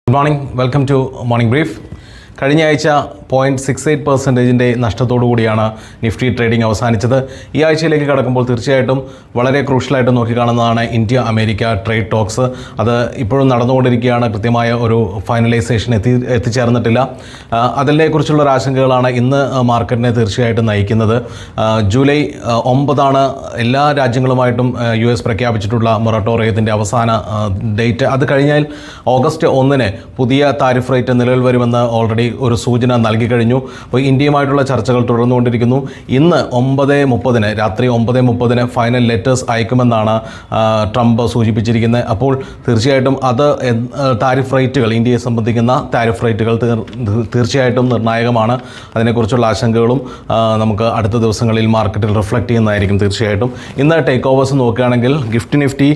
Good morning, welcome to Morning Brief. കഴിഞ്ഞ ആഴ്ച 0.68% നഷ്ടത്തോടു കൂടിയാണ് നിഫ്റ്റി ട്രേഡിംഗ് അവസാനിച്ചത്. ഈ ആഴ്ചയിലേക്ക് കടക്കുമ്പോൾ തീർച്ചയായിട്ടും വളരെ ക്രൂഷ്യലായിട്ട് നോക്കിക്കാണുന്നതാണ് ഇന്ത്യ അമേരിക്ക ട്രേഡ് ടോക്സ്. അത് ഇപ്പോഴും നടന്നുകൊണ്ടിരിക്കുകയാണ്. കൃത്യമായ ഒരു ഫൈനലൈസേഷൻ എത്തിച്ചേർന്നിട്ടില്ല. അതിനെക്കുറിച്ചുള്ള ഒരു ആശങ്കകളാണ് ഇന്ന് മാർക്കറ്റിനെ തീർച്ചയായിട്ടും നയിക്കുന്നത്. ജൂലൈ 9 എല്ലാ രാജ്യങ്ങളുമായിട്ടും US പ്രഖ്യാപിച്ചിട്ടുള്ള മൊറട്ടോറിയത്തിൻ്റെ അവസാന ഡേറ്റ്. അത് കഴിഞ്ഞാൽ ഓഗസ്റ്റ് 1 പുതിയ താരിഫ് റേറ്റ് നിലവിൽ വരുമെന്ന് ഓൾറെഡി ഒരു സൂചന നൽകി കഴിഞ്ഞു. അപ്പോൾ ഇന്ത്യയുമായിട്ടുള്ള ചർച്ചകൾ തുടർന്നുകൊണ്ടിരിക്കുന്നു. ഇന്ന് 9:30 രാത്രി 9:30 ഫൈനൽ ലെറ്റേഴ്സ് അയക്കുമെന്നാണ് ട്രംപ് സൂചിപ്പിച്ചിരിക്കുന്നത്. അപ്പോൾ തീർച്ചയായിട്ടും അത് താരിഫ് റേറ്റുകൾ, ഇന്ത്യയെ സംബന്ധിക്കുന്ന താരിഫ് റേറ്റുകൾ തീർച്ചയായിട്ടും നിർണായകമാണ്. അതിനെക്കുറിച്ചുള്ള ആശങ്കകളും നമുക്ക് അടുത്ത ദിവസങ്ങളിൽ മാർക്കറ്റിൽ റിഫ്ലക്റ്റ് ചെയ്യുന്നതായിരിക്കും. തീർച്ചയായിട്ടും ഇന്ന് ടേക്ക് ഓവേഴ്സ് നോക്കുകയാണെങ്കിൽ നിഫ്റ്റി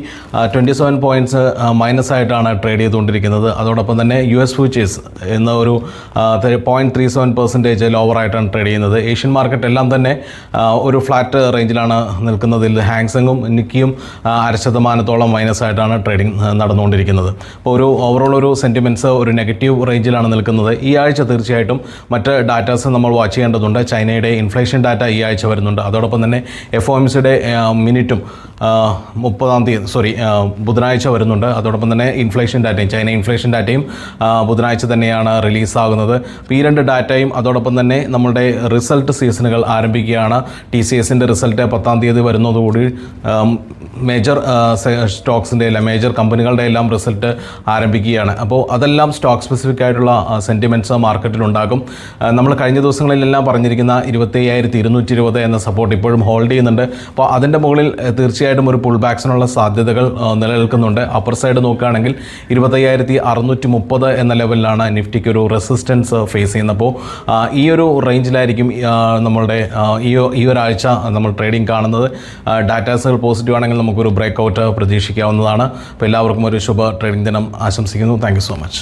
27 പോയിൻറ്റ്സ് മൈനസ് ആയിട്ടാണ് ട്രേഡ് ചെയ്തുകൊണ്ടിരിക്കുന്നത്. അതോടൊപ്പം തന്നെ US ഫ്യൂച്ചേഴ്സ് എന്ന ഒരു 0.37% ലോവറായിട്ടാണ് ട്രേഡ് ചെയ്യുന്നത്. ഏഷ്യൻ മാർക്കറ്റ് എല്ലാം തന്നെ ഒരു ഫ്ലാറ്റ് റേഞ്ചിലാണ് നിൽക്കുന്നത്. ഹാങ്സെങ്ങും നിക്കിയും 0.5% മൈനസ് ആയിട്ടാണ് ട്രേഡിംഗ് നടന്നുകൊണ്ടിരിക്കുന്നത്. അപ്പോൾ ഒരു ഓവറോൾ ഒരു സെൻറ്റിമെൻറ്റ്സ് ഒരു നെഗറ്റീവ് റേഞ്ചിലാണ് നിൽക്കുന്നത്. ഈ ആഴ്ച തീർച്ചയായിട്ടും മറ്റ് ഡാറ്റാസ് നമ്മൾ വാച്ച് ചെയ്യേണ്ടതുണ്ട്. ചൈനയുടെ ഇൻഫ്ലേഷൻ ഡാറ്റ ഈ ആഴ്ച വരുന്നുണ്ട്. അതോടൊപ്പം തന്നെ FOMCയുടെ മിനിറ്റും ബുധനാഴ്ച വരുന്നുണ്ട്. അതോടൊപ്പം തന്നെ ഇൻഫ്ലേഷൻ ഡാറ്റയും, ചൈന ഇൻഫ്ലേഷൻ ഡാറ്റയും ബുധനാഴ്ച തന്നെയാണ് റിലീസാകുന്നത്. അപ്പോൾ ഈ രണ്ട് ഡാറ്റയും അതോടൊപ്പം തന്നെ നമ്മളുടെ റിസൾട്ട് സീസണുകൾ ആരംഭിക്കുകയാണ്. TCSൻ്റെ റിസൾട്ട് 10 വരുന്നതോടുകൂടി മേജർ സ്റ്റോക്സിൻ്റെ എല്ലാം, മേജർ കമ്പനികളുടെ എല്ലാം റിസൾട്ട് ആരംഭിക്കുകയാണ്. അപ്പോൾ അതെല്ലാം സ്റ്റോക്ക് സ്പെസിഫിക് ആയിട്ടുള്ള സെൻറ്റിമെൻറ്റ്സ് മാർക്കറ്റിലുണ്ടാകും. നമ്മൾ കഴിഞ്ഞ ദിവസങ്ങളിലെല്ലാം പറഞ്ഞിരിക്കുന്ന 25,220 എന്ന സപ്പോർട്ട് ഇപ്പോഴും ഹോൾഡ് ചെയ്യുന്നുണ്ട്. അപ്പോൾ അതിൻ്റെ മുകളിൽ തീർച്ചയായിട്ടും ഒരു പുൾ ബാക്സിനുള്ള സാധ്യതകൾ നിലനിൽക്കുന്നുണ്ട്. അപ്പർ സൈഡ് നോക്കുകയാണെങ്കിൽ 25,630 എന്ന ലെവലിലാണ് നിഫ്റ്റിക്ക് ഒരു റെസിസ്റ്റൻസ് ഫേസ് ചെയ്യുന്നത്. അപ്പോൾ ഈ ഒരു റേഞ്ചിലായിരിക്കും നമ്മളുടെ ഈ ഒരാഴ്ച നമ്മൾ ട്രേഡിംഗ് കാണുന്നത്. ഡാറ്റാസുകൾ പോസിറ്റീവ് ആണെങ്കിൽ നമുക്കൊരു ബ്രേക്ക് ഔട്ട് പ്രതീക്ഷിക്കാവുന്നതാണ്. അപ്പോൾ എല്ലാവർക്കും ഒരു ശുഭ ട്രേഡിംഗ് ദിനം ആശംസിക്കുന്നു. Thank you so much.